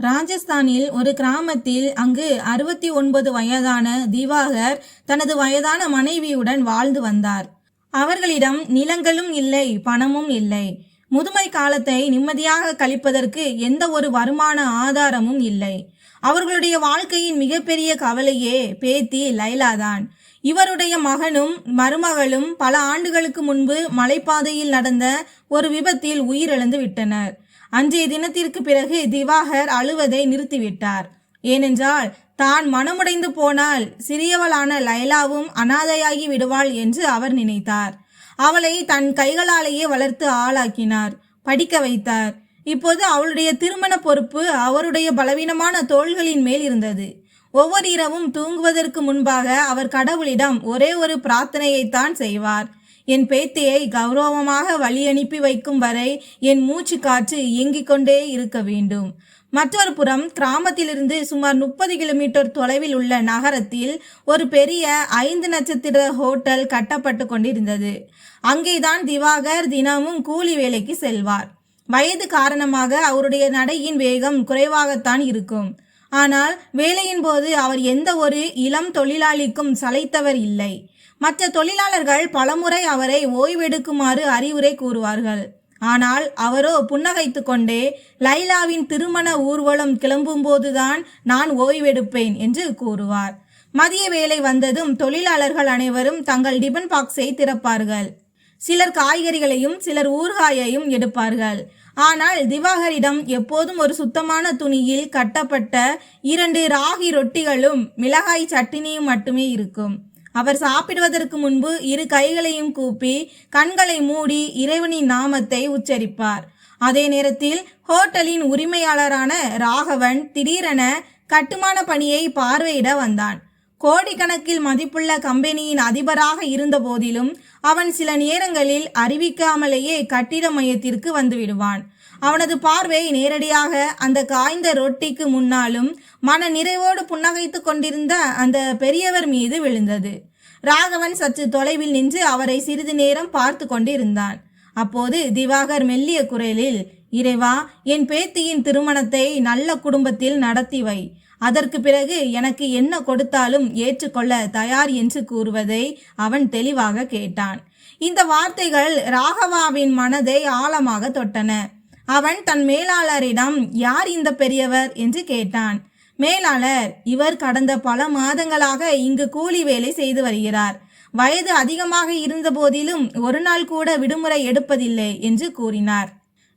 ராஜஸ்தானில் ஒரு கிராமத்தில் அங்கு 69 வயதான திவாகர் தனது வயதான மனைவியுடன் வாழ்ந்து வந்தார். அவர்களிடம் நிலங்களும் இல்லை, பணமும் இல்லை. முதுமை காலத்தை நிம்மதியாக கழிப்பதற்கு எந்த ஒரு வருமான ஆதாரமும் இல்லை. அவர்களுடைய வாழ்க்கையின் மிகப்பெரிய கவலையே பேத்தி லைலாதான். இவருடைய மகனும் மருமகளும் பல ஆண்டுகளுக்கு முன்பு மலைப்பாதையில் நடந்த ஒரு விபத்தில் உயிரிழந்து விட்டனர். அன்றைய தினத்திற்கு பிறகு திவாகர் அழுவதை நிறுத்திவிட்டார். ஏனென்றால் தான் மனமுடைந்து போனால் சிறியவளான லைலாவும் அனாதையாகி விடுவாள் என்று அவர் நினைத்தார். அவளை தன் கைகளாலேயே வளர்த்து ஆளாக்கினார், படிக்க வைத்தார். இப்போது அவளுடைய திருமண பொறுப்பு அவருடைய பலவீனமான தோள்களின் மேல் இருந்தது. ஒவ்வொரு இரவும் தூங்குவதற்கு முன்பாக அவர் கடவுளிடம் ஒரே ஒரு பிரார்த்தனையைத்தான் செய்வார். என் பேத்தியை கௌரவமாக வழி அனுப்பி வைக்கும் வரை என் மூச்சு காற்று இயங்கிக் கொண்டே இருக்க வேண்டும். மற்றொரு புறம் கிராமத்திலிருந்து சுமார் 30 கிலோமீட்டர் தொலைவில் உள்ள நகரத்தில் ஒரு பெரிய 5 நட்சத்திர ஹோட்டல் கட்டப்பட்டு கொண்டிருந்தது. அங்கேதான் திவாகர் தினமும் கூலி வேலைக்கு செல்வார். வயது காரணமாக அவருடைய நடையின் வேகம் குறைவாகத்தான் இருக்கும். ஆனால் வேலையின் போது அவர் எந்த ஒரு இளம் தொழிலாளிக்கும் சளைத்தவர் இல்லை. மற்ற தொழிலாளர்கள் பலமுறை அவரை ஓய்வெடுக்குமாறு அறிவுரை கூறுவார்கள். ஆனால் அவரோ புன்னகைத்து கொண்டே லைலாவின் திருமண ஊர்வலம் கிளம்பும் போதுதான் நான் ஓய்வெடுப்பேன் என்று கூறுவார். மதிய வேலை வந்ததும் தொழிலாளர்கள் அனைவரும் தங்கள் டிபன் பாக்ஸை திறப்பார்கள். சிலர் காய்கறிகளையும் சிலர் ஊறுகாயையும் எடுப்பார்கள். ஆனால் திவாகரிடம் எப்போதும் ஒரு சுத்தமான துணியில் கட்டப்பட்ட 2 ராகி ரொட்டிகளும் மிளகாய் சட்டினியும் மட்டுமே இருக்கும். அவர் சாப்பிடுவதற்கு முன்பு 2 கைகளையும் கூப்பி கண்களை மூடி இறைவனின் நாமத்தை உச்சரிப்பார். அதே நேரத்தில் ஹோட்டலின் உரிமையாளரான ராகவன் திடீரென கட்டுமான பணியை பார்வையிட வந்தான். கோடிக்கணக்கில் மதிப்புள்ள கம்பெனியின் அதிபராக இருந்த போதிலும் அவன் சில நேரங்களில் அறிவிக்காமலேயே கட்டிட மையத்திற்கு வந்து விடுவான். அவனது பார்வை நேரடியாக அந்த காய்ந்த ரொட்டிக்கு முன்னாலும் மன நிறைவோடு புன்னகைத்து கொண்டிருந்த அந்த பெரியவர் மீது விழுந்தது. ராகவன் சற்று தொலைவில் நின்று அவரை சிறிது நேரம் பார்த்து கொண்டிருந்தான். அப்போது திவாகர் மெல்லிய குரலில், இறைவா, என் பேத்தியின் திருமணத்தை நல்ல குடும்பத்தில் நடத்தி வை. அதற்கு பிறகு எனக்கு என்ன கொடுத்தாலும் ஏற்றுக்கொள்ள தயார் என்று கூறுவதை அவன் தெளிவாக கேட்டான். இந்த வார்த்தைகள் ராகவாவின் மனதை ஆழமாக தொட்டன. அவன் தன் மேலாளரிடம், யார் இந்த பெரியவர் என்று கேட்டான். மேலாளர், இவர் கடந்த பல மாதங்களாக இங்கு கூலி வேலை செய்து வருகிறார். வயது அதிகமாக இருந்த போதிலும் ஒரு நாள் கூட விடுமுறை எடுப்பதில்லை என்று கூறினார்.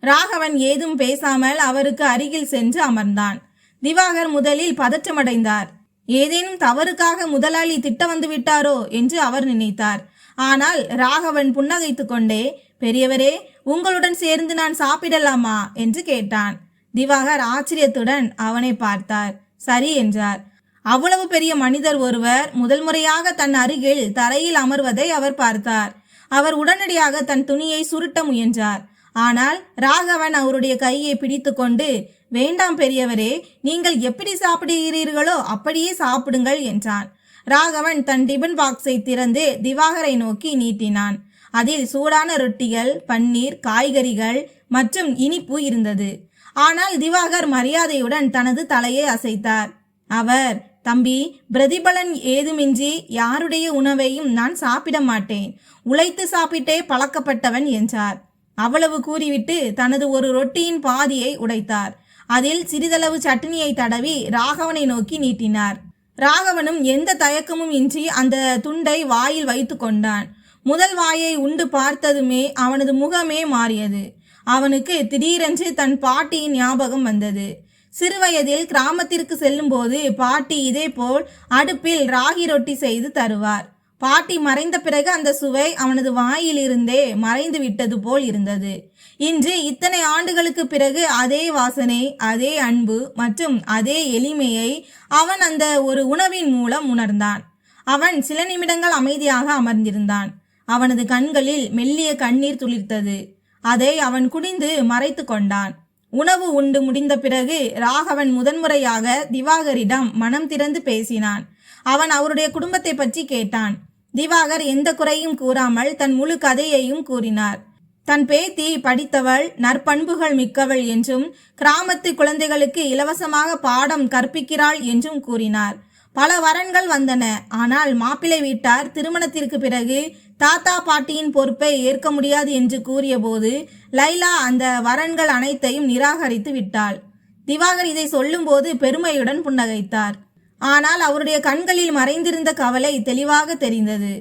ராகவன் ஏதும் பேசாமல் அவருக்கு அருகில் சென்று அமர்ந்தான். திவாகர் முதலில் பதற்றமடைந்தார். ஏதேனும் தவறுக்காக முதலாளி திட்ட வந்து விட்டாரோ என்று அவர் நினைத்தார். ஆனால் ராகவன் புன்னகைத்து கொண்டே, பெரியவரே, உங்களுடன் சேர்ந்து நான் சாப்பிடலாமா என்று கேட்டான். திவாகர் ஆச்சரியத்துடன் அவனை பார்த்தார். சரி என்றார். அவ்வளவு பெரிய மனிதர் ஒருவர் முதல் முறையாக தன் அருகில் தரையில் அமர்வதை அவர் பார்த்தார். அவர் உடனடியாக தன் துணியை சுருட்ட முயன்றார். ஆனால் ராகவன் அவருடைய கையை பிடித்து கொண்டு, வேண்டாம் பெரியவரே, நீங்கள் எப்படி சாப்பிடுகிறீர்களோ அப்படியே சாப்பிடுங்கள் என்றான். ராகவன் தன் டிபன் பாக்ஸை திறந்து திவாகரை நோக்கி நீட்டினான். அதில் சூடான ரொட்டிகள், பன்னீர், காய்கறிகள் மற்றும் இனிப்பு இருந்தது. ஆனால் திவாகர் மரியாதையுடன் தனது தலையை அசைத்தார். அவர், தம்பி, பிரதிபலன் ஏதுமின்றி யாருடைய உணவையும் நான் சாப்பிட மாட்டேன். உழைத்து சாப்பிட்டே பழக்கப்பட்டவன் என்றார். அவ்வளவு கூறிவிட்டு தனது ஒரு ரொட்டியின் பாதியை உடைத்தார். அதில் சிறிதளவு சட்னியை தடவி ராகவனை நோக்கி நீட்டினார். ராகவனும் எந்த தயக்கமும் இன்றி அந்த துண்டை வாயில் வைத்து கொண்டான். முதல் வாயை உண்டு பார்த்ததுமே அவனது முகமே மாறியது. அவனுக்கு திடீரென்று தன் பாட்டியின் ஞாபகம் வந்தது. சிறுவயதில் கிராமத்திற்கு செல்லும் போது பாட்டி இதேபோல் அடுப்பில் ராகி ரொட்டி செய்து தருவார். பாட்டி மறைந்த பிறகு அந்த சுவை அவனது வாயிலிருந்தே மறைந்து விட்டது போல் இருந்தது. இன்று இத்தனை ஆண்டுகளுக்கு பிறகு அதே வாசனை, அதே அன்பு மற்றும் அதே எளிமையை அவன் அந்த ஒரு உணவின் மூலம் உணர்ந்தான். அவன் சில நிமிடங்கள் அமைதியாக அமர்ந்திருந்தான். அவனது கண்களில் மெல்லிய கண்ணீர் துளிர்த்தது. அதை அவன் குனிந்து மறைத்து கொண்டான். உணவு உண்டு முடிந்த பிறகு ராகவன் முதன்முறையாக திவாகரிடம் மனம் திறந்து பேசினான். அவன் அவருடைய குடும்பத்தை பற்றி கேட்டான். திவாகர் எந்த குறையும் கூறாமல் தன் முழு கதையையும் கூறினார். தன் பேத்தி படித்தவள், நற்பண்புகள் மிக்கவள் என்றும் கிராமத்து குழந்தைகளுக்கு இலவசமாக பாடம் கற்பிக்கிறாள் என்றும் கூறினார். பல வரன்கள் வந்தன. ஆனால் மாப்பிள்ளை வீட்டார் திருமணத்திற்கு பிறகு தாத்தா பாட்டியின் பொறுப்பை ஏற்க முடியாது என்று கூறியபோது லைலா அந்த வரன்கள் அனைத்தையும் நிராகரித்து விட்டாள். திவாகர் இதை சொல்லும்போது பெருமையுடன் புன்னகைத்தார். ஆனால் அவருடைய கண்களில் மறைந்திருந்த கவலை தெளிவாக தெரிந்தது.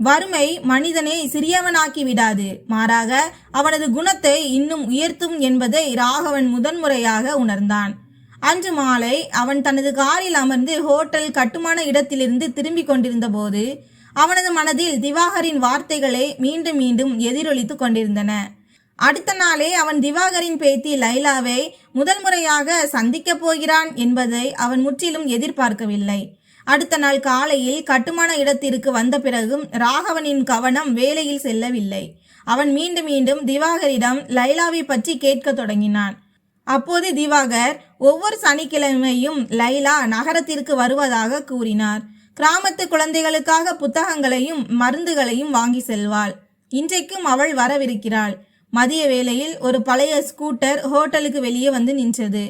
வறுமை மனிதனை சிறியவனாக்கி விடாது, மாறாக அவனது குணத்தை இன்னும் உயர்த்தும் என்பதை ராகவன் முதன்முறையாக உணர்ந்தான். அன்று மாலை அவன் தனது காரில் அமர்ந்து ஹோட்டல் கட்டுமான இடத்திலிருந்து திரும்பிக் கொண்டிருந்த போது அவனது மனதில் திவாகரின் வார்த்தைகளை மீண்டும் மீண்டும் எதிரொலித்து கொண்டிருந்தன. அடுத்த நாளே அவன் திவாகரின் பேத்தி லைலாவை முதல் முறையாக சந்திக்கப் போகிறான் என்பதை அவன் முற்றிலும் எதிர்பார்க்கவில்லை. அடுத்த நாள் காலையில் கட்டுமான இடத்திற்கு வந்த பிறகும் ராகவனின் கவனம் வேலையில் செல்லவில்லை. அவன் மீண்டும் மீண்டும் திவாகரிடம் லைலாவை பற்றி கேட்க தொடங்கினான். அப்போது திவாகர் ஒவ்வொரு சனிக்கிழமையும் லைலா நகரத்திற்கு வருவதாக கூறினார். கிராமத்து குழந்தைகளுக்காக புத்தகங்களையும் மருந்துகளையும் வாங்கி செல்வாள். இன்றைக்கும் அவள் வரவிருக்கிறாள். மதிய வேளையில் ஒரு பழைய ஸ்கூட்டர் ஹோட்டலுக்கு வெளியே வந்து நின்றது.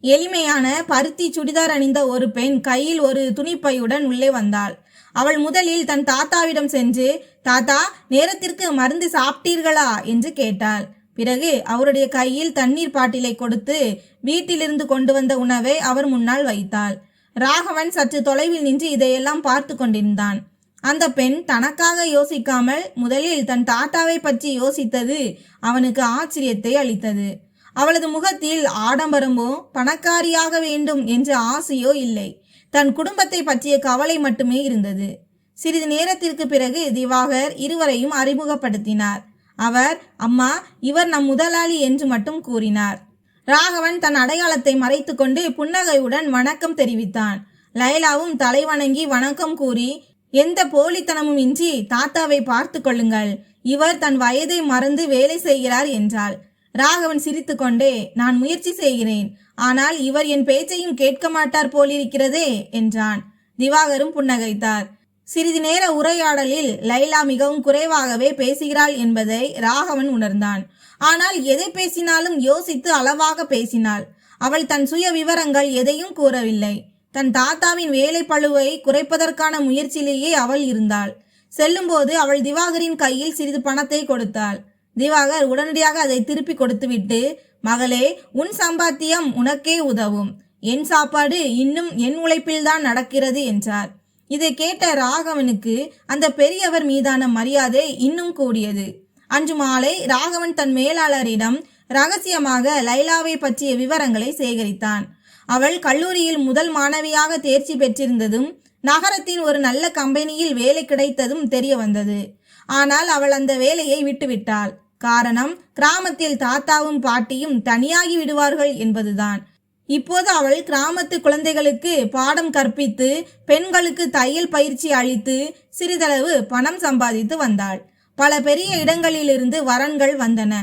எளிமையான பருத்தி சுடிதார் அணிந்த ஒரு பெண் கையில் ஒரு துணிப்பையுடன் உள்ளே வந்தாள். அவள் முதலில் தன் தாத்தாவிடம் சென்று, தாத்தா, நேரத்திற்கு மருந்து சாப்பிட்டீர்களா என்று கேட்டாள். பிறகு அவருடைய கையில் தண்ணீர் பாட்டிலை கொடுத்து வீட்டிலிருந்து கொண்டு வந்த உணவை அவர் முன்னால் வைத்தாள். ராகவன் சற்று தொலைவில் நின்று இதையெல்லாம் பார்த்து கொண்டிருந்தான். அந்த பெண் தனக்காக யோசிக்காமல் முதலில் தன் தாத்தாவை பற்றி யோசித்தது அவனுக்கு ஆச்சரியத்தை அளித்தது. அவளது முகத்தில் ஆடம்பரமோ பணக்காரியாக வேண்டும் என்ற ஆசையோ இல்லை. தன் குடும்பத்தை பற்றிய கவலை மட்டுமே இருந்தது. சிறிது நேரத்திற்கு பிறகு திவாகர் இருவரையும் அறிமுகப்படுத்தினார். அவர், அம்மா, இவர் நம் முதலாளி என்று மட்டும் கூறினார். ராகவன் தன் அடையாளத்தை மறைத்து கொண்டு புன்னகையுடன் வணக்கம் தெரிவித்தான். லைலாவும் தலைவணங்கி வணக்கம் கூறி, எந்த போலித்தனமும் இன்றி தாத்தாவை பார்த்து கொள்ளுங்கள், இவர் தன் வயதை மறந்து வேலை செய்கிறார் என்றாள். ராகவன் சிரித்து கொண்டே, நான் முயற்சி செய்கிறேன், ஆனால் இவர் என் பேச்சையும் கேட்க மாட்டார் போலிருக்கிறதே என்றான். திவாகரும் புன்னகைத்தார். சிறிது நேர உரையாடலில் லைலா மிகவும் குறைவாகவே பேசுகிறாள் என்பதை ராகவன் உணர்ந்தான். ஆனால் எதை பேசினாலும் யோசித்து அளவாக பேசினாள். அவள் தன் சுய விவரங்கள் எதையும் கூறவில்லை. தன் தாத்தாவின் வேலை பளுவை குறைப்பதற்கான முயற்சியிலேயே அவள் இருந்தாள். செல்லும்போது அவள் திவாகரின் கையில் சிறிது பணத்தை கொடுத்தாள். திவாகர் உடனடியாக அதை திருப்பி கொடுத்துவிட்டு, மகளே, உன் சம்பாத்தியம் உனக்கே உதவும், என் சாப்பாடு இன்னும் என் உழைப்பில்தான் நடக்கிறது என்றார். இதை கேட்ட ராகவனுக்கு அந்த பெரியவர் மீதான மரியாதை இன்னும் கூடியது. அன்று மாலை ராகவன் தன் மேலாளரிடம் ரகசியமாக லைலாவை பற்றிய விவரங்களை சேகரித்தான். அவள் கல்லூரியில் முதல் மாணவியாக தேர்ச்சி பெற்றிருந்ததும் நகரத்தின் ஒரு நல்ல கம்பெனியில் வேலை கிடைத்ததும் தெரிய வந்தது. ஆனால் அவள் அந்த வேலையை விட்டுவிட்டாள். காரணம், கிராமத்தில் தாத்தாவும் பாட்டியும் தனியாகி விடுவார்கள் என்பதுதான். இப்போது அவள் கிராமத்து குழந்தைகளுக்கு பாடம் கற்பித்து பெண்களுக்கு தையல் பயிற்சி அளித்து சிறிதளவு பணம் சம்பாதித்து வந்தாள். பல பெரிய இடங்களிலிருந்து வரன்கள் வந்தன.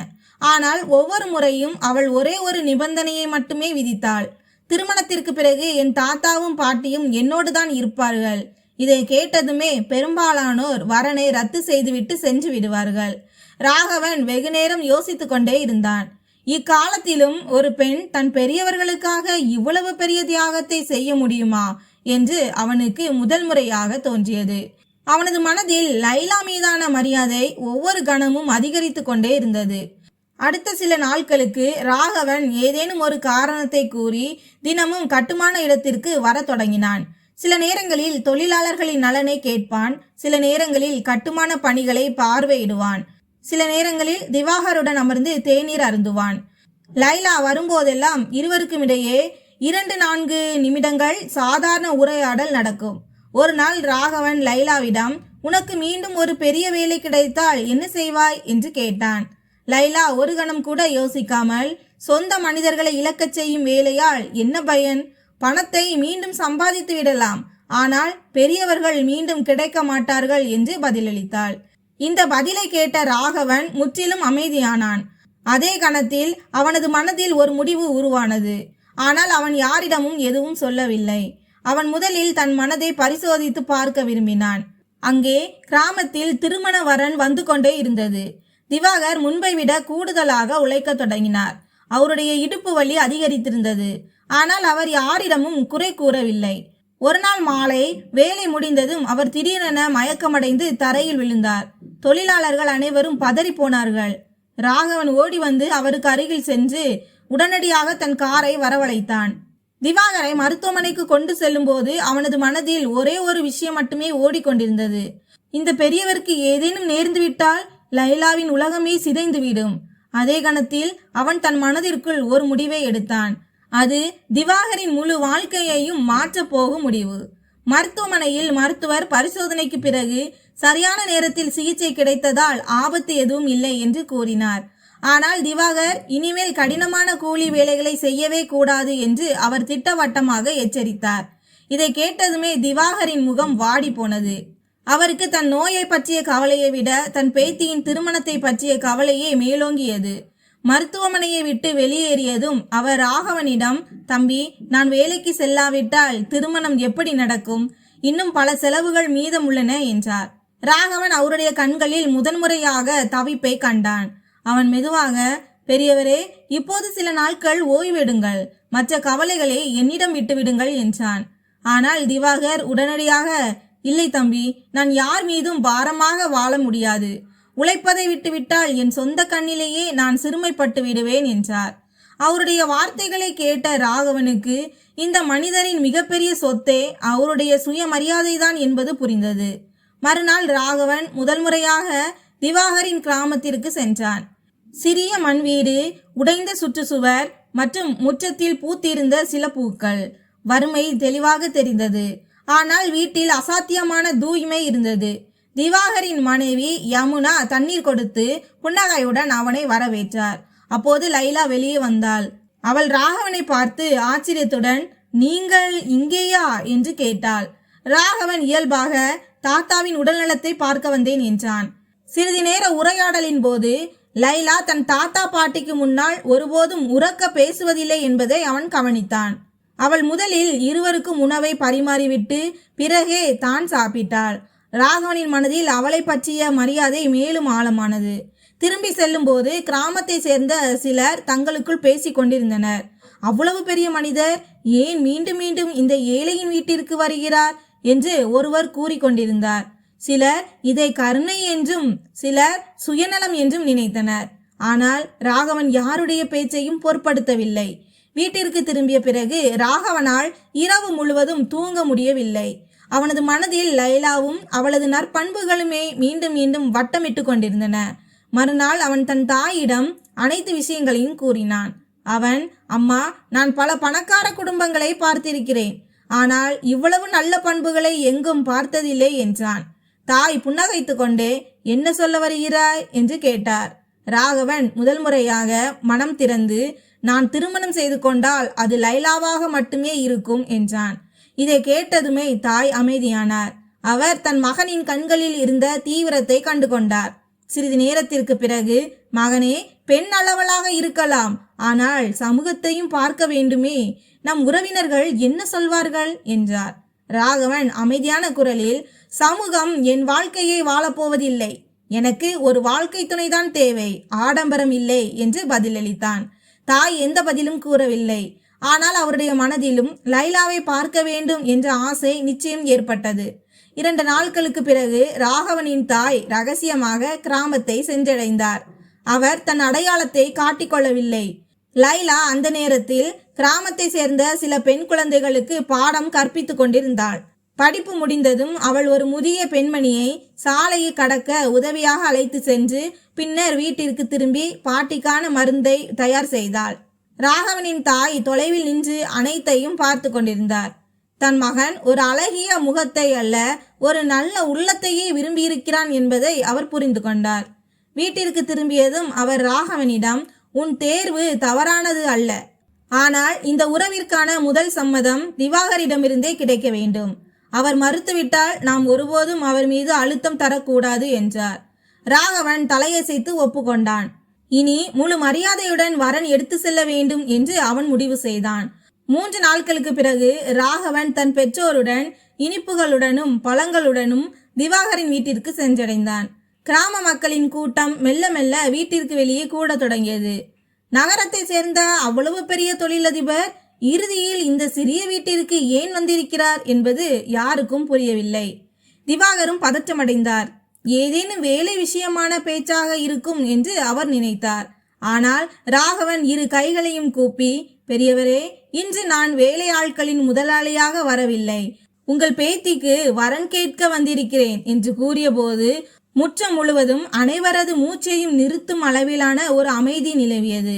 ஆனால் ஒவ்வொரு முறையும் அவள் ஒரே ஒரு நிபந்தனையை மட்டுமே விதித்தாள். திருமணத்திற்கு பிறகு என் தாத்தாவும் பாட்டியும் என்னோடு தான் இருப்பார்கள். இதை கேட்டதுமே பெரும்பாலானோர் வரனை ரத்து செய்துவிட்டு சென்று விடுவார்கள். ராகவன் வெகுநேரம் யோசித்து கொண்டே இருந்தான். இக்காலத்திலும் ஒரு பெண் தன் பெரியவர்களுக்காக இவ்வளவு பெரிய தியாகத்தை செய்ய முடியுமா என்று அவனுக்கு முதல் முறையாக தோன்றியது. அவனது மனதில் லைலா மீதான மரியாதை ஒவ்வொரு கணமும் அதிகரித்து கொண்டே இருந்தது. அடுத்த சில நாட்களுக்கு ராகவன் ஏதேனும் ஒரு காரணத்தை கூறி தினமும் கட்டுமான இடத்திற்கு வர தொடங்கினான். சில நேரங்களில் தொழிலாளர்களின் நலனை கேட்பான், சில நேரங்களில் கட்டுமான பணிகளை பார்வையிடுவான், சில நேரங்களில் திவாகருடன் அமர்ந்து தேநீர் அருந்துவான். லைலா வரும்போதெல்லாம் இருவருக்கும் இடையே 2-4 நிமிடங்கள் சாதாரண உரையாடல் நடக்கும். ஒரு நாள் ராகவன் லைலாவிடம், உனக்கு மீண்டும் ஒரு பெரிய வேலை கிடைத்தால் என்ன செய்வாய் என்று கேட்டான். லைலா ஒரு கணம் கூட யோசிக்காமல், சொந்த மனிதர்களை இழக்கச் செய்யும் வேலையால் என்ன பயன்? பணத்தை மீண்டும் சம்பாதித்து விடலாம், ஆனால் பெரியவர்கள் மீண்டும் கிடைக்க மாட்டார்கள் என்று பதிலளித்தாள். இந்த பதிலை கேட்ட ராகவன் முற்றிலும் அமைதியானான். அதே கணத்தில் அவனது மனதில் ஒரு முடிவு உருவானது. ஆனால் அவன் யாரிடமும் எதுவும் சொல்லவில்லை. அவன் முதலில் தன் மனதை பரிசோதித்து பார்க்க விரும்பினான். அங்கே கிராமத்தில் திருமண வரன் வந்து கொண்டே இருந்தது. திவாகர் முன்பை விட கூடுதலாக உழைக்க தொடங்கினார். அவருடைய இடுப்பு வலி அதிகரித்திருந்தது. ஆனால் அவர் யாரிடமும் குறை கூறவில்லை. ஒரு நாள் மாலை வேலை முடிந்ததும் அவர் திடீரென மயக்கமடைந்து தரையில் விழுந்தார். தொழிலாளர்கள் அனைவரும் பதறி போனார்கள். ராகவன் ஓடி வந்து அவருக்கு அருகில் சென்று உடனடியாக தன் காரை வரவழைத்தான். திவாகரை மருத்துவமனைக்கு கொண்டு செல்லும் போது அவனது மனதில் ஒரே ஒரு விஷயம் மட்டுமே ஓடிக்கொண்டிருந்தது. இந்த பெரியவருக்கு ஏதேனும் நேர்ந்துவிட்டால் லைலாவின் உலகமே சிதைந்துவிடும். அதே கணத்தில் அவன் தன் மனதிற்குள் ஒரு முடிவை எடுத்தான். அது திவாகரின் முழு வாழ்க்கையையும் மாற்றப் போகும் முடிவு. மருத்துவமனையில் மருத்துவர் பரிசோதனைக்கு பிறகு சரியான நேரத்தில் சிகிச்சை கிடைத்ததால் ஆபத்து எதுவும் இல்லை என்று கூறினார். ஆனால் திவாகர் இனிமேல் கடினமான கூலி வேலைகளை செய்யவே கூடாது என்று அவர் திட்டவட்டமாக எச்சரித்தார். இதை கேட்டதுமே திவாகரின் முகம் வாடி போனது. அவருக்கு தன் நோயை பற்றிய கவலையை விட தன் பேத்தியின் திருமணத்தை பற்றிய கவலையே மேலோங்கியது. மருத்துவமனையை விட்டு வெளியேறியதும் அவர் ராகவனிடம், தம்பி, நான் வேலைக்கு செல்லாவிட்டால் திருமணம் எப்படி நடக்கும்? இன்னும் பல செலவுகள் மீதம் உள்ளன என்றார். ராகவன் அவருடைய கண்களில் முதன்முறையாக தவிப்பை கண்டான். அவன் மெதுவாக, பெரியவரே, இப்போது சில நாட்கள் ஓய்வெடுங்கள், மற்ற கவலைகளை என்னிடம் விட்டுவிடுங்கள் என்றான். ஆனால் திவாகர் உடனடியாக, இல்லை தம்பி, நான் யார் மீதும் பாரமாக வாழ முடியாது. உழைப்பதை விட்டுவிட்டால் என் சொந்த கண்ணிலேயே நான் சிறுமைப்பட்டு விடுவேன் என்றார். அவருடைய வார்த்தைகளை கேட்ட ராகவனுக்கு இந்த மனிதரின் மிகப்பெரிய சொத்தே அவருடைய சுயமரியாதைதான் என்பது புரிந்தது. மறுநாள் ராகவன் முதல் முறையாக திவாகரின் கிராமத்திற்கு சென்றான். சிறிய மண் வீடு, உடைந்த சுற்றுச்சுவர் மற்றும் முற்றத்தில் பூத்திருந்த சில பூக்கள். வறுமை தெளிவாக தெரிந்தது. ஆனால் வீட்டில் அசாத்தியமான தூய்மை இருந்தது. திவாகரின் மனைவி யமுனா தண்ணீர் கொடுத்து புன்னகையுடன் அவனை வரவேற்றார். அப்போது லைலா வெளியே வந்தாள். அவள் ராகவனை பார்த்து ஆச்சரியத்துடன், நீங்கள் இங்கேயா என்று கேட்டாள். ராகவன் இயல்பாக, தாத்தாவின் உடல்நலத்தை பார்க்க வந்தேன் என்றான். சிறிது நேர உரையாடலின் போது லைலா தன் தாத்தா பாட்டிக்கு முன்னால் ஒருபோதும் உரக்க பேசுவதில்லை என்பதை அவன் கவனித்தான். அவள் முதலில் இருவருக்கும் உணவை பரிமாறிவிட்டு பிறகே தான் சாப்பிட்டாள். ராகவனின் மனதில் அவளை பற்றிய மரியாதை மேலும் ஆழமானது. திரும்பி செல்லும் போது கிராமத்தை சேர்ந்த சிலர் தங்களுக்குள் பேசிக் கொண்டிருந்தனர். அவ்வளவு பெரிய மனிதர் ஏன் மீண்டும் மீண்டும் இந்த ஏழையின் வீட்டிற்கு வருகிறார் என்று ஒருவர் கூறிக்கொண்டிருந்தார். சிலர் இதை கருணை என்றும் சிலர் சுயநலம் என்றும் நினைத்தனர். ஆனால் ராகவன் யாருடைய பேச்சையும் பொருட்படுத்தவில்லை. வீட்டிற்கு திரும்பிய பிறகு ராகவனால் இரவு முழுவதும் தூங்க முடியவில்லை. அவனது மனதில் லைலாவும் அவளது நற்பண்புகளுமே மீண்டும் மீண்டும் வட்டமிட்டு கொண்டிருந்தன. மறுநாள் அவன் தன் தாயிடம் அனைத்து விஷயங்களையும் கூறினான். அவன், அம்மா, நான் பல பணக்கார குடும்பங்களை பார்த்திருக்கிறேன், ஆனால் இவ்வளவு நல்ல பண்புகளை எங்கும் பார்த்ததில்லை என்றான். தாய் புன்னகைத்து கொண்டே, என்ன சொல்ல வருகிறாய் என்று கேட்டார். ராகவன் முதல் முறையாக மனம் திறந்து, நான் திருமணம் செய்து கொண்டால் அது லைலாவாக மட்டுமே இருக்கும் என்றான். இதை கேட்டதுமே தாய் அமைதியானார். அவர் தன் மகனின் கண்களில் இருந்த தீவிரத்தை கண்டு கொண்டார். சிறிது நேரத்திற்கு பிறகு, மகனே, பெண் அளவலாக இருக்கலாம், ஆனால் சமூகத்தையும் பார்க்க வேண்டுமே, நம் உறவினர்கள் என்ன சொல்வார்கள் என்றார். ராகவன் அமைதியான குரலில், சமூகம் என் வாழ்க்கையை வாழப்போவதில்லை, எனக்கு ஒரு வாழ்க்கை துணைதான் தேவை, ஆடம்பரம் இல்லை என்று பதிலளித்தான். தாய் எந்த பதிலும் கூறவில்லை. ஆனால் அவருடைய மனதிலும் லைலாவை பார்க்க வேண்டும் என்ற ஆசை நிச்சயம் ஏற்பட்டது. 2 நாட்களுக்கு பிறகு ராகவனின் தாய் ரகசியமாக கிராமத்தை சென்றடைந்தார். அவர் தன் அடையாளத்தை காட்டிக்கொள்ளவில்லை. லைலா அந்த நேரத்தில் கிராமத்தை சேர்ந்த சில பெண் குழந்தைகளுக்கு பாடம் கற்பித்துக் கொண்டிருந்தாள். படிப்பு முடிந்ததும் அவள் ஒரு முதிய பெண்மணியை சாலையை கடக்க உதவியாக அழைத்து சென்று பின்னர் வீட்டிற்கு திரும்பி பாட்டிக்கான மருந்தை தயார் செய்தாள். ராகவனின் தாய் தொலைவில் நின்று அனைத்தையும் பார்த்து கொண்டிருந்தார். தன் மகன் ஒரு அழகிய முகத்தை அல்ல, ஒரு நல்ல உள்ளத்தையே விரும்பியிருக்கிறான் என்பதை அவர் புரிந்து கொண்டார். வீட்டிற்கு திரும்பியதும் அவர் ராகவனிடம், உன் தேர்வு தவறானது அல்ல, ஆனால் இந்த உறவிற்கான முதல் சம்மதம் திவாகரிடமிருந்தே கிடைக்க வேண்டும். அவர் மறுத்துவிட்டால் நாம் ஒருபோதும் அவர் மீது அழுத்தம் தரக்கூடாது என்றார். ராகவன் தலையசைத்து ஒப்புக்கொண்டான். இனி முழு மரியாதையுடன் வரன் எடுத்து செல்ல வேண்டும் என்று அவன் முடிவு செய்தான். 3 நாட்களுக்கு பிறகு ராகவன் தன் பெற்றோருடன் இனிப்புகளுடனும் பழங்களுடனும் திவாகரின் வீட்டிற்கு சென்றடைந்தான். கிராம மக்களின் கூட்டம் மெல்ல மெல்ல வீட்டிற்கு வெளியே கூட தொடங்கியது. நகரத்தை சேர்ந்த அவ்வளவு பெரிய தொழிலதிபர் இறுதியில் இந்த சிறிய வீட்டிற்கு ஏன் வந்திருக்கிறார் என்பது யாருக்கும் புரியவில்லை. திவாகரும் பதற்றமடைந்தார். ஏதேனும் வேலை விஷயமான பேச்சாக இருக்கும் என்று அவர் நினைத்தார். ஆனால் ராகவன் இரு கைகளையும் கூப்பி, பெரியவரே, இன்று நான் வேலையாட்களின் முதலாளியாக வரவில்லை, உங்கள் பேத்திக்கு வரன் கேட்க வந்திருக்கிறேன் என்று கூறியபோது முற்றம் முழுவதும் அனைவரது மூச்சையும் நிறுத்தும் அளவிலான ஒரு அமைதி நிலவியது.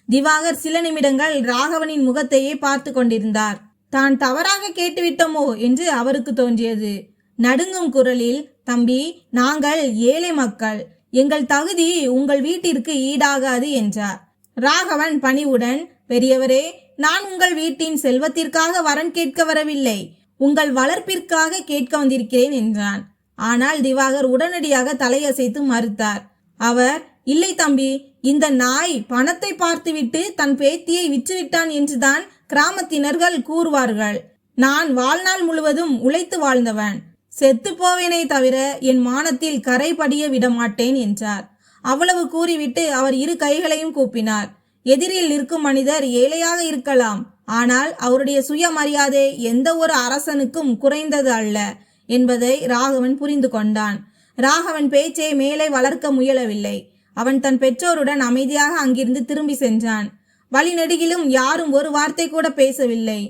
திவாகர் சில நிமிடங்கள் ராகவனின் முகத்தையே பார்த்து கொண்டிருந்தார். தான் தவறாக கேட்டுவிட்டோமோ என்று அவருக்கு தோன்றியது. நடுங்கும் குரலில், தம்பி, நாங்கள் ஏழை மக்கள், எங்கள் தகுதி உங்கள் வீட்டிற்கு ஈடாகாது என்றார். ராகவன் பணிவுடன், பெரியவரே, நான் உங்கள் வீட்டின் செல்வத்திற்காக வரன் கேட்க வரவில்லை, உங்கள் வளர்ப்பிற்காக கேட்க வந்திருக்கிறேன் என்றான். ஆனால் திவாகர் உடனடியாக தலையசைத்து மறுத்தார். அவர், இல்லை தம்பி, இந்த நாய் பணத்தை பார்த்துவிட்டு தன் பேத்தியை விற்றுவிட்டான் என்றுதான் கிராமத்தினர்கள் கூறுவார்கள். நான் வாழ்நாள் முழுவதும் உழைத்து வாழ்ந்தவன், செத்து போவேனே தவிர என் மானத்தில் கரை படிய விடமாட்டேன் என்றார். அவ்வளவு கூறிவிட்டு அவர் இரு கைகளையும் கூப்பினார். எதிரில் நிற்கும் மனிதர் ஏழையாக இருக்கலாம், ஆனால் அவருடைய சுயமரியாதை எந்த ஒரு அரசனுக்கும் குறைந்தது அல்ல என்பதை ராகவன் புரிந்து கொண்டான். ராகவன் பேச்சை மேலே வளர்க்க முயலவில்லை. அவன் தன் பெற்றோருடன் அமைதியாக அங்கிருந்து திரும்பி சென்றான். வழிநெடுகிலும் யாரும் ஒரு வார்த்தை கூட பேசவில்லை.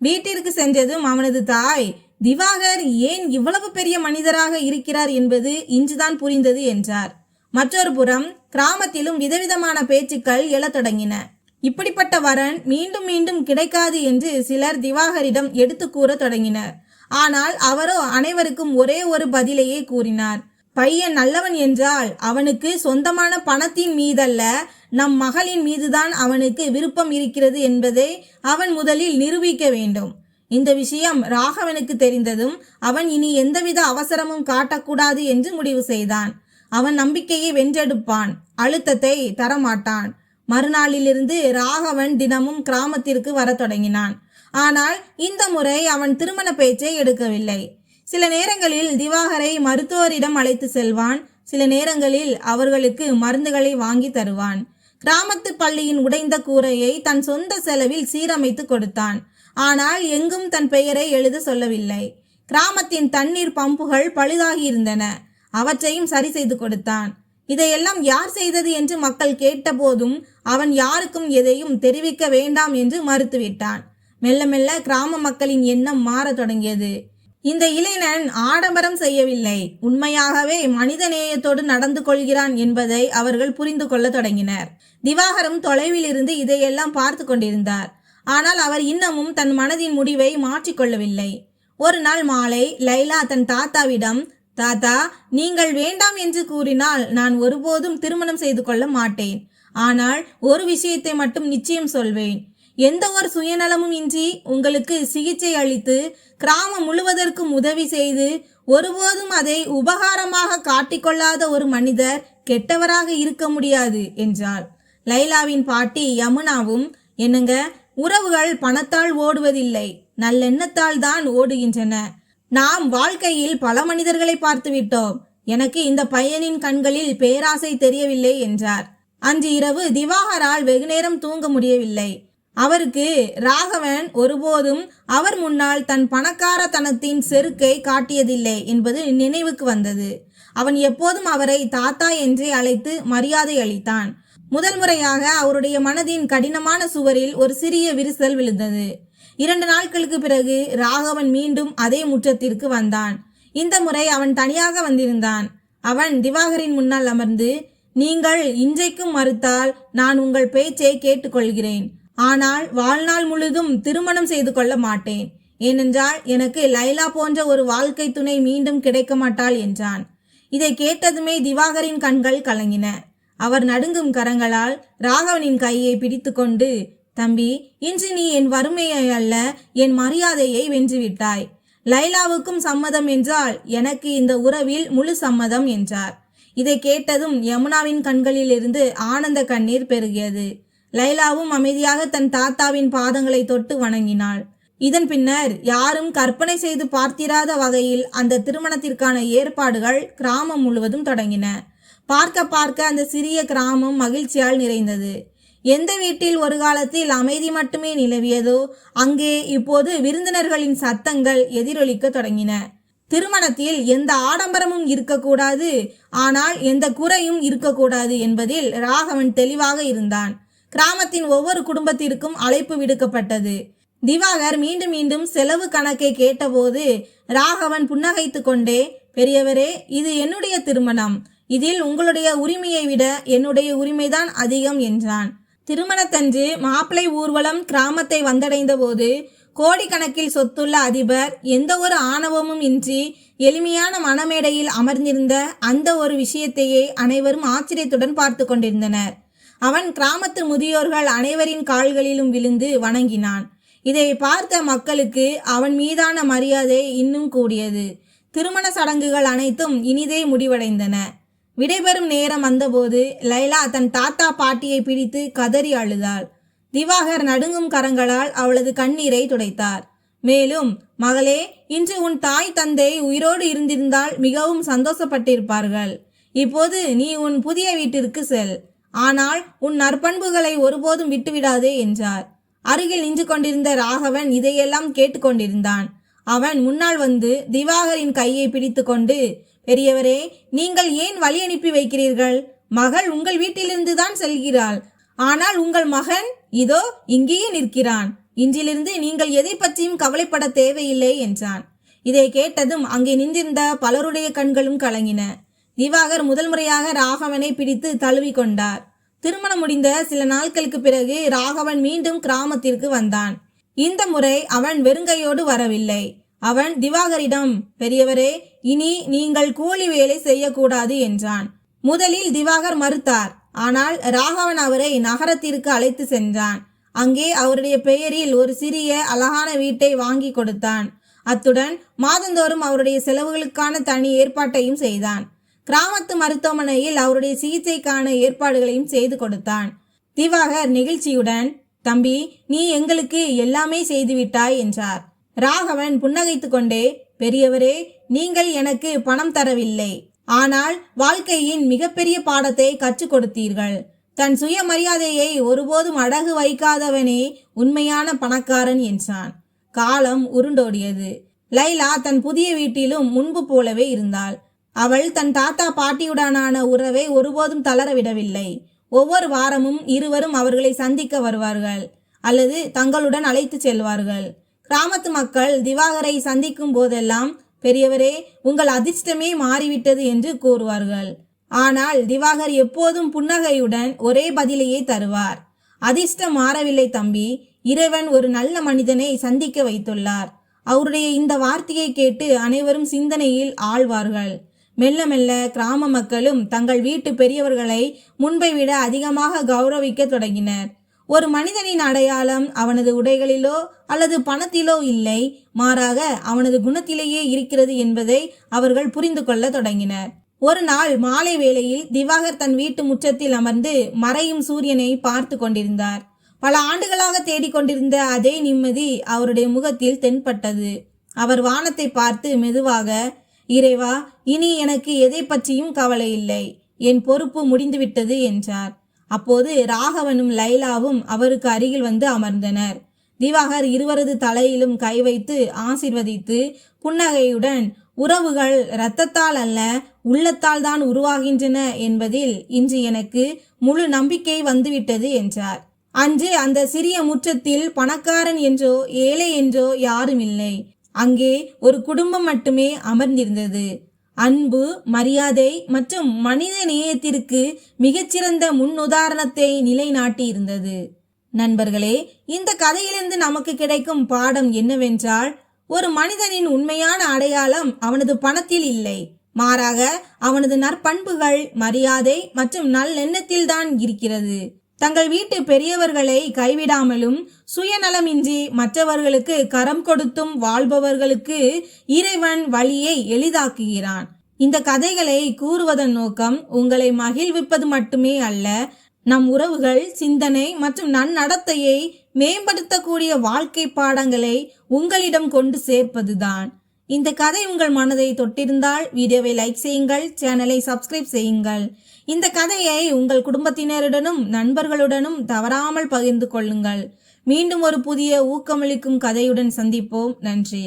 வீட்டிற்கு சென்றதும் அவனது தாய், திவாகர் ஏன் இவ்வளவு பெரிய மனிதராக இருக்கிறார் என்பது இன்றுதான் புரிந்தது என்றார். மற்றொரு புறம் கிராமத்திலும் விதவிதமான பேச்சுக்கள் எழத் தொடங்கின. இப்படிப்பட்ட வரன் மீண்டும் மீண்டும் கிடைக்காது என்று சிலர் திவாகரிடம் எடுத்து கூற தொடங்கினர். ஆனால் அவரோ அனைவருக்கும் ஒரே ஒரு பதிலையே கூறினார். பையன் நல்லவன் என்றால் அவனுக்கு சொந்தமான பணத்தின் மீதல்ல, நம் மகளின் மீதுதான் அவனுக்கு விருப்பம் இருக்கிறது என்பதை அவன் முதலில் நிரூபிக்க வேண்டும். இந்த விஷயம் ராகவனுக்கு தெரிந்ததும் அவன் இனி எந்தவித அவசரமும் காட்டக்கூடாது என்று முடிவு செய்தான். அவன் நம்பிக்கையை வென்றெடுப்பான், அழுத்தத்தை தரமாட்டான். மறுநாளிலிருந்து ராகவன் தினமும் கிராமத்திற்கு வர தொடங்கினான். ஆனால் இந்த முறை அவன் திருமண பேச்சை எடுக்கவில்லை. சில நேரங்களில் திவாகரை மருத்துவரிடம் அழைத்து செல்வான், சில நேரங்களில் அவர்களுக்கு மருந்துகளை வாங்கி தருவான். கிராமத்து பள்ளியின் உடைந்த கூரையை தன் சொந்த செலவில் சீரமைத்து கொடுத்தான். ஆனால் எங்கும் தன் பெயரை எழுத சொல்லவில்லை. கிராமத்தின் தண்ணீர் பம்புகள் பழுதாகி இருந்தன, அவற்றையும் சரி செய்து கொடுத்தான். இதையெல்லாம் யார் செய்தது என்று மக்கள் கேட்டபோதும் அவன் யாருக்கும் எதையும் தெரிவிக்க வேண்டாம் என்று மறுத்துவிட்டான். மெல்ல மெல்ல கிராம மக்களின் எண்ணம் மாறத் தொடங்கியது. இந்த இளைஞன் ஆடம்பரம் செய்யவில்லை, உண்மையாகவே மனித நேயத்தோடு நடந்து கொள்கிறான் என்பதை அவர்கள் புரிந்து கொள்ள தொடங்கினர். திவாகரும் தொலைவில் இருந்து இதையெல்லாம் பார்த்து கொண்டிருந்தார். ஆனால் அவர் இன்னமும் தன் மனதின் முடிவை மாற்றிக்கொள்ளவில்லை. ஒரு நாள் மாலை லைலா தன் தாத்தாவிடம், தாத்தா, நீங்கள் வேண்டாம் என்று கூறினால் நான் ஒருபோதும் திருமணம் செய்து கொள்ள மாட்டேன். ஆனால் ஒரு விஷயத்தை மட்டும் நிச்சயம் சொல்வேன். எந்த ஒரு சுயநலமும் இன்றி உங்களுக்கு சிகிச்சை அளித்து கிராமம் முழுவதற்கும் உதவி செய்து ஒருபோதும் அதை உபகாரமாக காட்டிக்கொள்ளாத ஒரு மனிதர் கெட்டவராக இருக்க முடியாது என்றாள். லைலாவின் பாட்டி யமுனாவும், என்னங்க, உறவுகள் பணத்தால் ஓடுவதில்லை, நல்லெண்ணத்தால் தான் ஓடுகின்றன. நாம் வாழ்க்கையில் பல மனிதர்களை பார்த்து விட்டோம். எனக்கு இந்த பையனின் கண்களில் பேராசை தெரியவில்லை என்றார். அன்று இரவு திவாகரால் வெகுநேரம் தூங்க முடியவில்லை. அவருக்கு ராகவன் ஒருபோதும் அவர் முன்னால் தன் பணக்காரத்தனத்தின் செருக்கை காட்டியதில்லை என்பது நினைவுக்கு வந்தது. அவன் எப்போதும் அவரை தாத்தா என்றே அழைத்து மரியாதை அளித்தான். முதல் முறையாக அவருடைய மனதின் கடினமான சுவரில் ஒரு சிறிய விரிசல் விழுந்தது. 2 நாட்களுக்கு பிறகு ராகவன் மீண்டும் அதே முற்றத்திற்கு வந்தான். இந்த முறை அவன் தனியாக வந்திருந்தான். அவன் திவாகரின் முன்னால் அமர்ந்து, நீங்கள் இன்றைக்கும் மறுத்தால் நான் உங்கள் பேச்சை கேட்டுக்கொள்கிறேன். ஆனால் வாழ்நாள் முழுதும் திருமணம் செய்து கொள்ள மாட்டேன். ஏனென்றால் எனக்கு லைலா போன்ற ஒரு வாழ்க்கை துணை மீண்டும் கிடைக்க மாட்டாள் என்றான். இதை கேட்டதுமே திவாகரின் கண்கள் கலங்கின. அவர் நடுங்கும் கரங்களால் ராகவனின் கையை பிடித்து கொண்டு, தம்பி, இன்று நீ என் வறுமையை அல்ல, என் மரியாதையை வென்றுவிட்டாய். லைலாவுக்கும் சம்மதம் என்றால் எனக்கு இந்த உறவில் முழு சம்மதம் என்றார். இதை கேட்டதும் யமுனாவின் கண்களில் இருந்து ஆனந்த கண்ணீர் பெருகியது. லைலாவும் அமைதியாக தன் தாத்தாவின் பாதங்களை தொட்டு வணங்கினாள். இதன் பின்னர் யாரும் கற்பனை செய்து பார்த்திராத வகையில் அந்த திருமணத்திற்கான ஏற்பாடுகள் கிராமம் முழுவதும் தொடங்கின. பார்க்க பார்க்க அந்த சிறிய கிராமம் மகிழ்ச்சியால் நிறைந்தது. எந்த வீட்டில் ஒரு காலத்தில் அமைதி மட்டுமே நிலவியதோ அங்கே இப்போது விருந்தினர்களின் சத்தங்கள் எதிரொலிக்க தொடங்கின. திருமணத்தில் எந்த ஆடம்பரமும் இருக்கக்கூடாது, ஆனால் எந்த குறையும் இருக்கக்கூடாது என்பதில் ராகவன் தெளிவாக இருந்தான். கிராமத்தின் ஒவ்வொரு குடும்பத்திற்கும் அழைப்பு விடுக்கப்பட்டது. திவாகர் மீண்டும் மீண்டும் செலவு கணக்கை கேட்டபோது ராகவன் புன்னகைத்து கொண்டே, பெரியவரே, இது என்னுடைய திருமணம், இதில் உங்களுடைய உரிமையை விட என்னுடைய உரிமைதான் அதிகம் என்றான். திருமணத்தன்று மாப்பிள்ளை ஊர்வலம் கிராமத்தை வந்தடைந்த போது கோடிக்கணக்கில் சொத்துள்ள அதிபர் எந்த ஒரு ஆணவமும் இன்றி எளிமையான மணமேடையில் அமர்ந்திருந்த அந்த ஒரு விஷயத்தையே அனைவரும் ஆச்சரியத்துடன் பார்த்து கொண்டிருந்தனர். அவன் கிராமத்து முதியோர்கள் அனைவரின் கால்களிலும் விழுந்து வணங்கினான். இதை பார்த்த மக்களுக்கு அவன் மீதான மரியாதை இன்னும் கூடியது. திருமண சடங்குகள் அனைத்தும் இனிதே முடிவடைந்தன. விடைபெறும் நேரம் வந்தபோது லைலா தன் தாத்தா பாட்டியை பிடித்து கதறி அழுதாள். திவாகர் நடுங்கும் கரங்களால் அவளது கண்ணீரை துடைத்தார். மேலும், மகளே, இன்று உன் தாய் தந்தை உயிரோடு இருந்திருந்தால் மிகவும் சந்தோஷப்பட்டிருப்பார்கள். இப்போது நீ உன் புதிய வீட்டிற்கு செல். ஆனால் உன் நற்பண்புகளை ஒருபோதும் விட்டுவிடாதே என்றார். அருகில் நின்று கொண்டிருந்த ராகவன் இதையெல்லாம் கேட்டுக்கொண்டிருந்தான். அவன் முன்னால் வந்து திவாகரின் கையை பிடித்து கொண்டு, பெரியவரே, நீங்கள் ஏன் வழி அனுப்பி வைக்கிறீர்கள்? மகள் உங்கள் வீட்டிலிருந்து தான் செல்கிறாள். ஆனால் உங்கள் மகன் இதோ இங்கேயே நிற்கிறான். இன்றிலிருந்து நீங்கள் எதை பற்றியும் கவலைப்பட தேவையில்லை என்றான். இதை கேட்டதும் அங்கே நின்றிருந்த பலருடைய கண்களும் கலங்கின. திவாகர் முதல் முறையாக ராகவனை பிடித்து தழுவி கொண்டார். திருமணம் முடிந்த சில நாட்களுக்கு பிறகு ராகவன் மீண்டும் கிராமத்திற்கு வந்தான். இந்த முறை அவன் வெறுங்கையோடு வரவில்லை. அவன் திவாகரிடம், பெரியவரே, இனி நீங்கள் கூலி வேலை செய்யக்கூடாது என்றான். முதலில் திவாகர் மறுத்தார். ஆனால் ராகவன் அவரை நகரத்திற்கு அழைத்து சென்றான். அங்கே அவருடைய பெயரில் ஒரு சிறிய அழகான வீட்டை வாங்கி கொடுத்தான். அத்துடன் மாதந்தோறும் அவருடைய செலவுகளுக்கான தனி ஏற்பாட்டையும் செய்தான். கிராமத்து மருத்துவமனையில் அவருடைய சிகிச்சைக்கான ஏற்பாடுகளையும் செய்து கொடுத்தான். திவாகர் நெகிழ்ச்சியுடன், தம்பி, நீ எங்களுக்கு எல்லாமே செய்துவிட்டாய் என்றார். ராகவன் புன்னகைத்து கொண்டே, பெரியவரே, நீங்கள் எனக்கு பணம் தரவில்லை, ஆனால் வாழ்க்கையின் மிகப்பெரிய பாடத்தை கற்றுக் கொடுத்தீர்கள். தன் சுயமரியாதையை ஒருபோதும் அடகு வைக்காதவனே உண்மையான பணக்காரன் என்றான். காலம் உருண்டோடியது. லைலா தன் புதிய வீட்டிலும் முன்பு போலவே இருந்தாள். அவள் தன் தாத்தா பாட்டியுடனான உறவை ஒருபோதும் தளரவிடவில்லை. ஒவ்வொரு வாரமும் இருவரும் அவர்களை சந்திக்க வருவார்கள் அல்லது தங்களுடன் அழைத்து செல்வார்கள். கிராமத்து மக்கள் திவாகரை சந்திக்கும் போதெல்லாம், பெரியவரே, உங்கள் அதிர்ஷ்டமே மாறிவிட்டது என்று கூறுவார்கள். ஆனால் திவாகர் எப்போதும் புன்னகையுடன் ஒரே பதிலையே தருவார். அதிர்ஷ்டம் மாறவில்லை தம்பி, இறைவன் ஒரு நல்ல மனிதனை சந்திக்க வைத்துள்ளார். அவருடைய இந்த வார்த்தையை கேட்டு அனைவரும் சிந்தனையில் ஆழ்வார்கள். மெல்ல மெல்ல கிராம மக்களும் தங்கள் வீட்டு பெரியவர்களை முன்பை விட அதிகமாக கௌரவிக்க தொடங்கினர். ஒரு மனிதனின் அடையாளம் அவனது உடைகளிலோ அல்லது பணத்திலோ இல்லை, மாறாக அவனது குணத்திலேயே இருக்கிறது என்பதை அவர்கள் புரிந்து கொள்ள தொடங்கினர். ஒரு நாள் மாலை வேளையில் திவாகர் தன் வீட்டு முற்றத்தில் அமர்ந்து மறையும் சூரியனை பார்த்து கொண்டிருந்தார். பல ஆண்டுகளாக தேடிக்கொண்டிருந்த அதே நிம்மதி அவருடைய முகத்தில் தென்பட்டது. அவர் வானத்தை பார்த்து மெதுவாக, இறைவா, இனி எனக்கு எதை பற்றியும் கவலை இல்லை, என் பொறுப்பு முடிந்துவிட்டது என்றார். அப்போது ராகவனும் லைலாவும் அவருக்கு அருகில் வந்து அமர்ந்தனர். திவாகர் இருவரது தலையிலும் கை வைத்து ஆசீர்வதித்து புன்னகையுடன், உறவுகள் இரத்தத்தால் அல்ல, உள்ளத்தால் தான் உருவாகின்றன என்பதில் இன்று எனக்கு முழு நம்பிக்கை வந்துவிட்டது என்றார். அன்று அந்த சிறிய முற்றத்தில் பணக்காரன் என்றோ ஏழை என்றோ யாரும் இல்லை. அங்கே ஒரு குடும்பம் மட்டுமே அமர்ந்திருந்தது. அன்பு, மரியாதை மற்றும் மனித நேயத்திற்கு மிகச்சிறந்த முன்னுதாரணத்தை நிலைநாட்டி இருந்தது. நண்பர்களே, இந்த கதையிலிருந்து நமக்கு கிடைக்கும் பாடம் என்னவென்றால், ஒரு மனிதனின் உண்மையான அடையாளம் அவனது பணத்தில் இல்லை, மாறாக அவனது நற்பண்புகள், மரியாதை மற்றும் நல்லெண்ணத்தில் தான் இருக்கிறது. தங்கள் வீட்டு பெரியவர்களை கைவிடாமலும் சுயநலமின்றி மற்றவர்களுக்கு கரம் கொடுத்தும் வாழ்பவர்களுக்கு இறைவன் வழியை எளிதாக்குகிறான். இந்த கதைகளை கூறுவதன் நோக்கம் உங்களை மகிழ்விப்பது மட்டுமே அல்ல, நம் உறவுகள், சிந்தனை மற்றும் நன்னடத்தையை மேம்படுத்தக்கூடிய வாழ்க்கை பாடங்களை உங்களிடம் கொண்டு சேர்ப்பதுதான். இந்த கதை உங்கள் மனதை தொட்டிருந்தால் வீடியோவை லைக் செய்யுங்கள், சேனலை சப்ஸ்கிரைப் செய்யுங்கள். இந்த கதையை உங்கள் குடும்பத்தினருடனும் நண்பர்களுடனும் தவறாமல் பகிர்ந்து கொள்ளுங்கள். மீண்டும் ஒரு புதிய ஊக்கமளிக்கும் கதையுடன் சந்திப்போம். நன்றி.